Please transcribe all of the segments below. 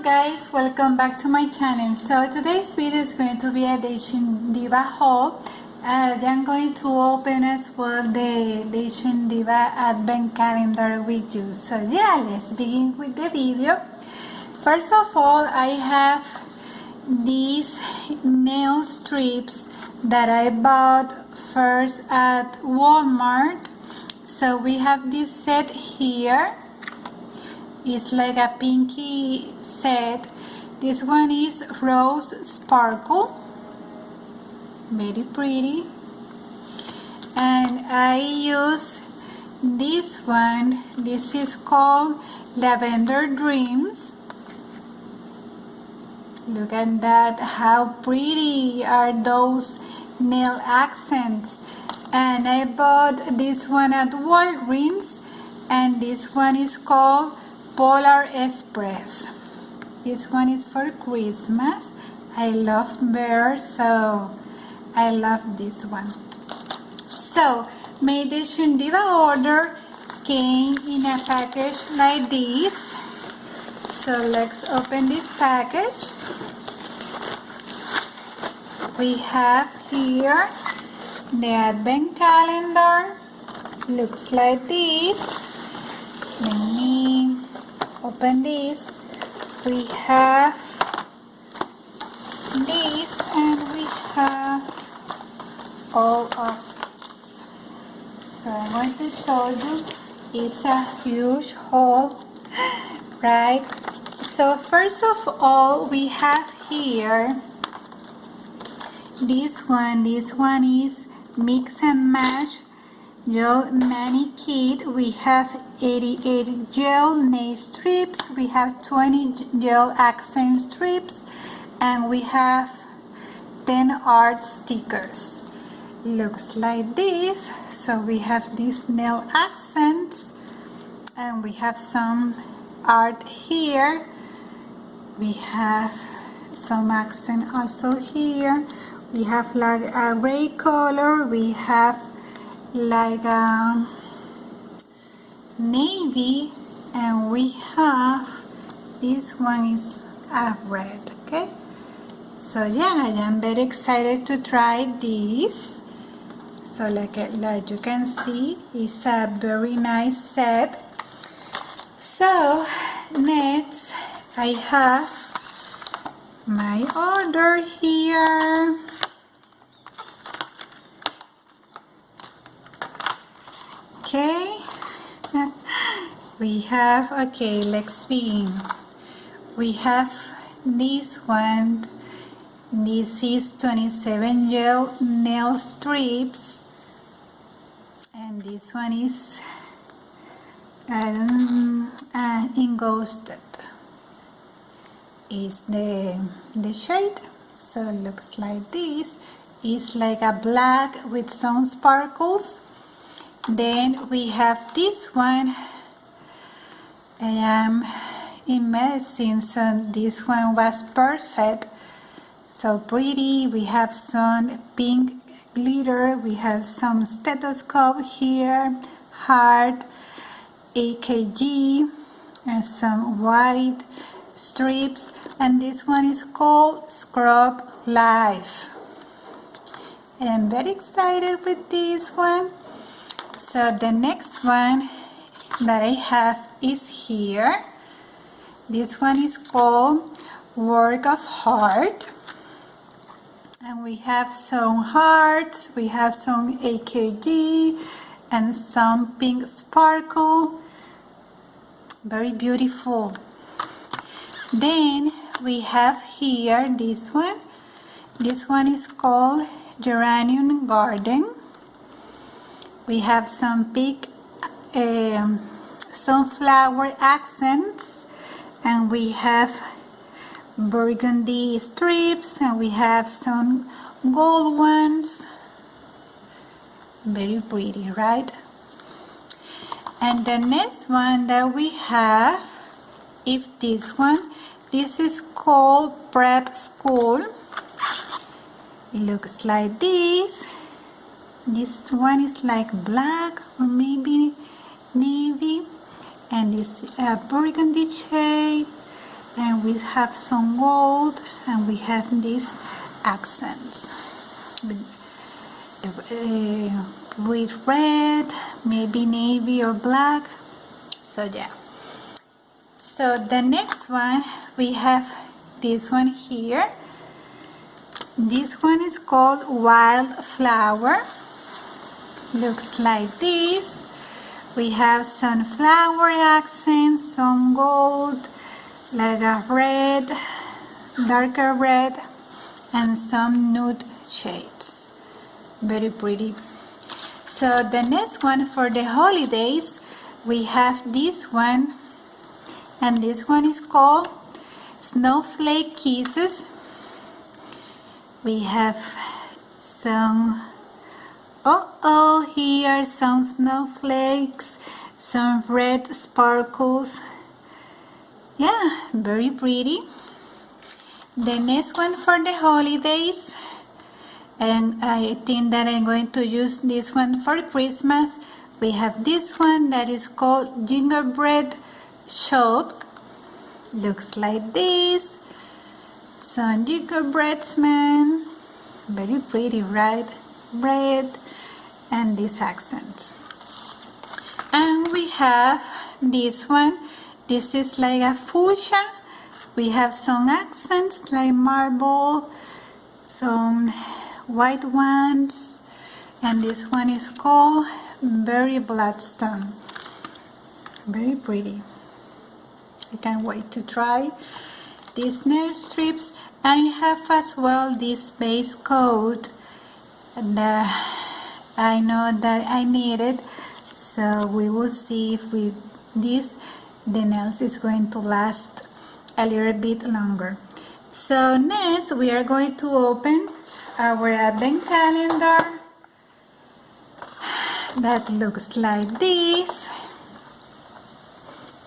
Hello guys, welcome back to my channel. So today's video is going to be a Diva haul. I'm going to open as well the Diva advent calendar with you. So yeah, let's begin with the video. First of all, I have these nail strips that I bought first at Walmart. So we have this set here. It's like a pinky set. This one is rose sparkle, very pretty, and I use this one. This is called Lavender Dreams. Look at that, how pretty are those nail accents. And I bought this one at Walgreens, and this one is called Polar Express. This one is for Christmas. I love bears, so I love this one. So my Diva order came in a package like this. So let's open this package. We have here the advent calendar. Looks like this. Let me open this. We have this, and we have all of this. So I'm going to show you. It's a huge haul, right? So first of all, we have here this one. This one is mix and match gel mani kit. We have 88 gel nail strips, we have 20 gel accent strips, and we have 10 art stickers. Looks like this. So we have these nail accents, and we have some art here. We have some accent also here. We have like a gray color. We have like a navy, and we have this one is a red. Okay, so yeah, I am very excited to try this. So like you can see, it's a very nice set. So next I have my order here. Okay, we have, okay, let's begin. We have this one. This is 27 gel nail strips, and this one is enghosted is the shade. So it looks like this. It's like a black with some sparkles. Then we have this one. I am in medicine, so this one was perfect. So pretty. We have some pink glitter. We have some stethoscope here, heart, AKG, and some white strips. And this one is called Scrub Life. And I'm very excited with this one. So the next one that I have is here. This one is called Work of Heart. And we have some hearts, we have some AKG, and some pink sparkle. Very beautiful. Then we have here this one. This one is called Geranium Garden. We have some pink sunflower accents, and we have burgundy strips, and we have some gold ones. Very pretty, right? And the next one that we have is this one. This is called Prep School. It looks like this. This one is like black or maybe navy, and it's a burgundy shade, and we have some gold, and we have these accents with red, maybe navy or black. So yeah. So the next one, we have this one here. This one is called Wildflower. Looks like this. We have sunflower accents, some gold, like a red, darker red, and some nude shades. Very pretty. So the next one for the holidays, we have this one, and this one is called Snowflake Kisses. We have some, here are some snowflakes, some red sparkles. Yeah, very pretty. The next one for the holidays, and I think that I'm going to use this one for Christmas. We have this one that is called Gingerbread Shop. Looks like this. Some gingerbread man. Very pretty, right? Red and these accents. And we have this one. This is like a fuchsia. We have some accents like marble, some white ones, and this one is called Berry Bloodstone. Very pretty. I can't wait to try these nail strips. And I have as well this base coat that I know that I need it, so we will see if with this the nails is going to last a little bit longer. So next we are going to open our advent calendar that looks like this.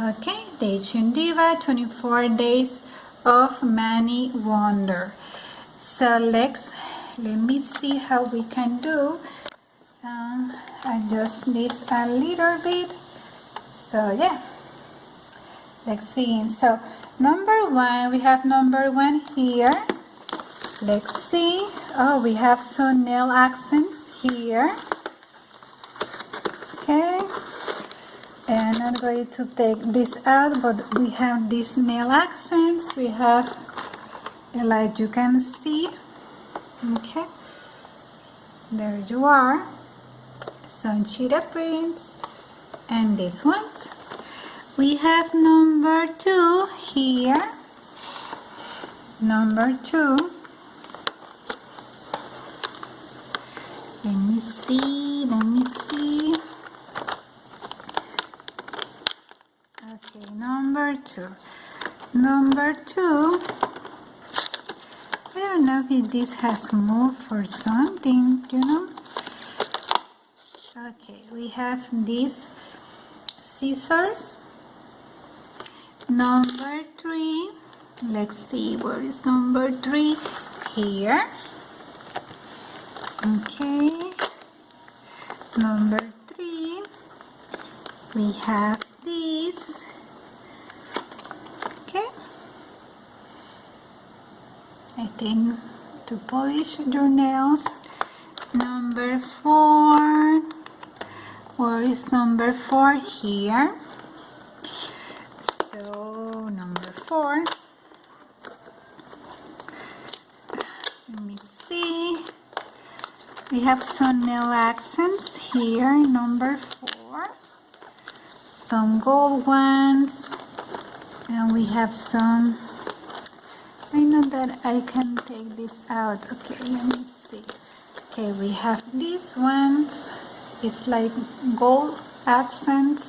Okay, the Diva 24 days of Mani Wonder. So let me see how we can do. Adjust this a little bit. So yeah, let's begin. So number one, we have number one here. Let's see. Oh, we have some nail accents here. Okay, and I'm going to take this out, but we have these nail accents. We have, like you can see, okay, there you are, some cheetah prints, and these ones. We have number two here, number two. Let me see. Okay, number two. Number two, I don't know if this has moved or something, you know. Okay, we have these scissors. Number three, let's see, where is number three? Here. Okay, number three, we have this. Okay, I think to polish your nails. Number four, where is number four? Here. So number four, let me see. We have some nail accents here, number four, some gold ones, and we have some, I know that I can take this out. Okay, let me see. Okay, we have these ones, it's like gold accents,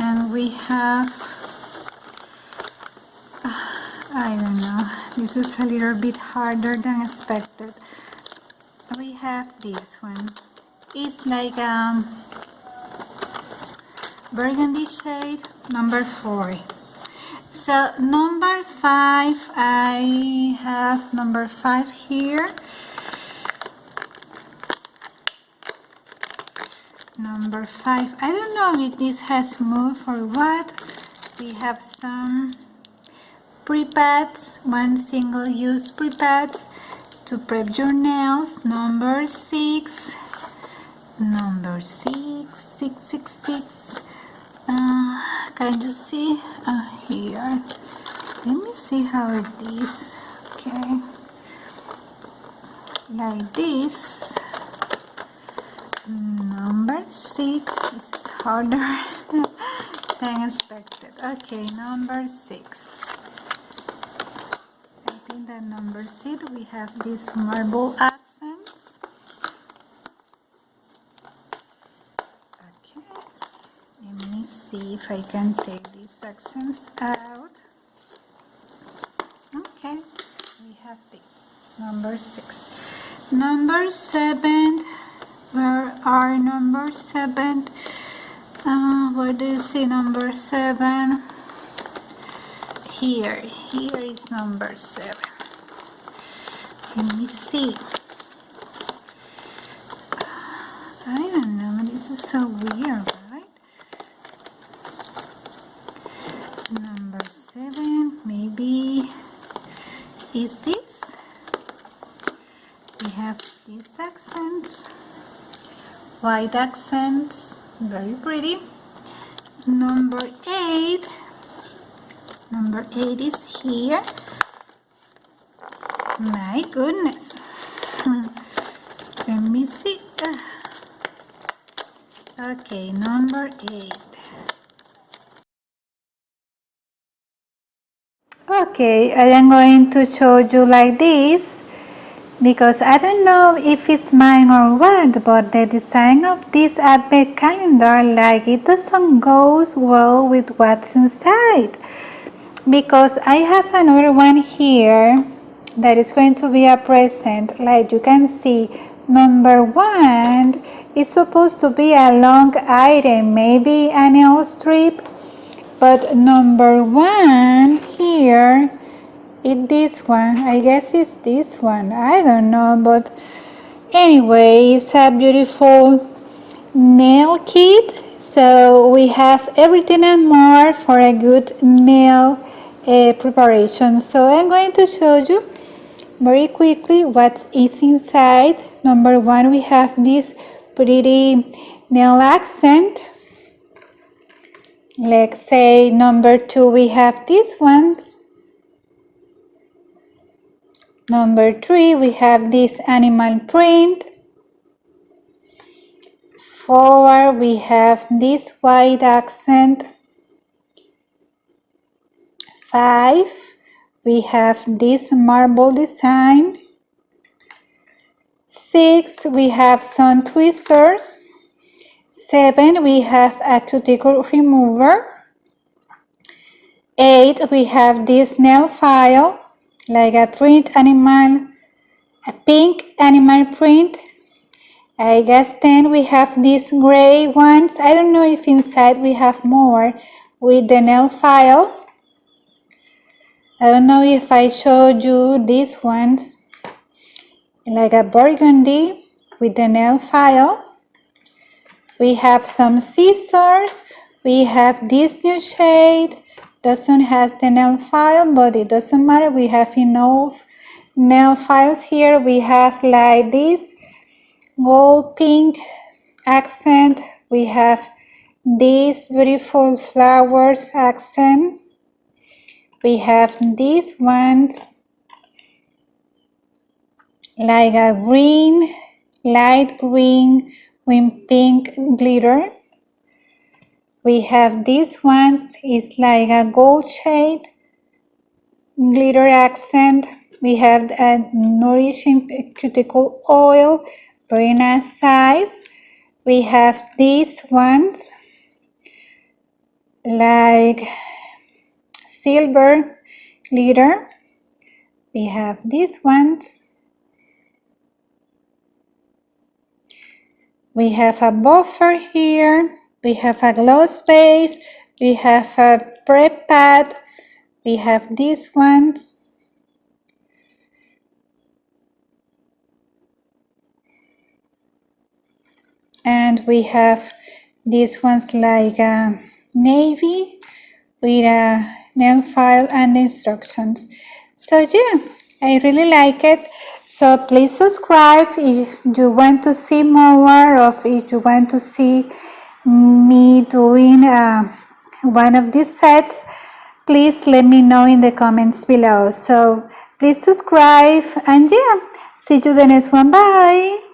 and we have, I don't know, this is a little bit harder than expected. We have this one. It's like burgundy shade, number four. So number five, I have number five here. Number five, I don't know if this has moved or what. We have some pre-pads, 1 single-use pre-pads to prep your nails. Number 6, number 6. Can you see here? Let me see how it is. Okay, like this. Number 6. This is harder than expected. Okay, number 6. I think that number 6 we have these marble accents. Okay, let me see if I can take these accents out. Okay, we have this number 6. Number 7. Where are number 7? Where do you see number 7? Here is number 7. Let me see. I don't know, this is so weird, right? Number 7, maybe is this? We have these accents. White accents, very pretty. Number 8 is here. My goodness. Let me see. Okay, number 8. Okay, I am going to show you like this, because I don't know if it's mine or what, but the design of this advent calendar, like, it doesn't go well with what's inside, because I have another one here that is going to be a present. Like you can see, number 1 is supposed to be a long item, maybe a nail strip, but number 1 here, it's this one. I guess it's this one. I don't know, but anyway, it's a beautiful nail kit. So we have everything and more for a good nail preparation. So I'm going to show you very quickly what is inside. Number 1, we have this pretty nail accent. Let's say number 2, we have these ones. Number 3, we have this animal print. 4, we have this white accent. 5, we have this marble design. 6, we have some tweezers. 7, we have a cuticle remover. 8, we have this nail file, like a print animal, a pink animal print. I guess 10, we have these gray ones. I don't know if inside we have more with the nail file. I don't know if I showed you these ones, like a burgundy with the nail file. We have some scissors. We have this new shade. Doesn't have the nail file, but it doesn't matter. We have enough nail files here. We have like this gold pink accent. We have this beautiful flowers accent. We have these ones like a green, light green with pink glitter. We have these ones, it's like a gold shade glitter accent. We have a nourishing cuticle oil, very nice size. We have these ones like silver glitter. We have these ones. We have a buffer here. We have a gloss base. We have a prep pad. We have these ones. And we have these ones like a navy with a nail file and instructions. So yeah, I really like it. So please subscribe if you want to see more, or if you want to see me doing one of these sets. Please let me know in the comments below. So please subscribe, and yeah, see you the next one. Bye.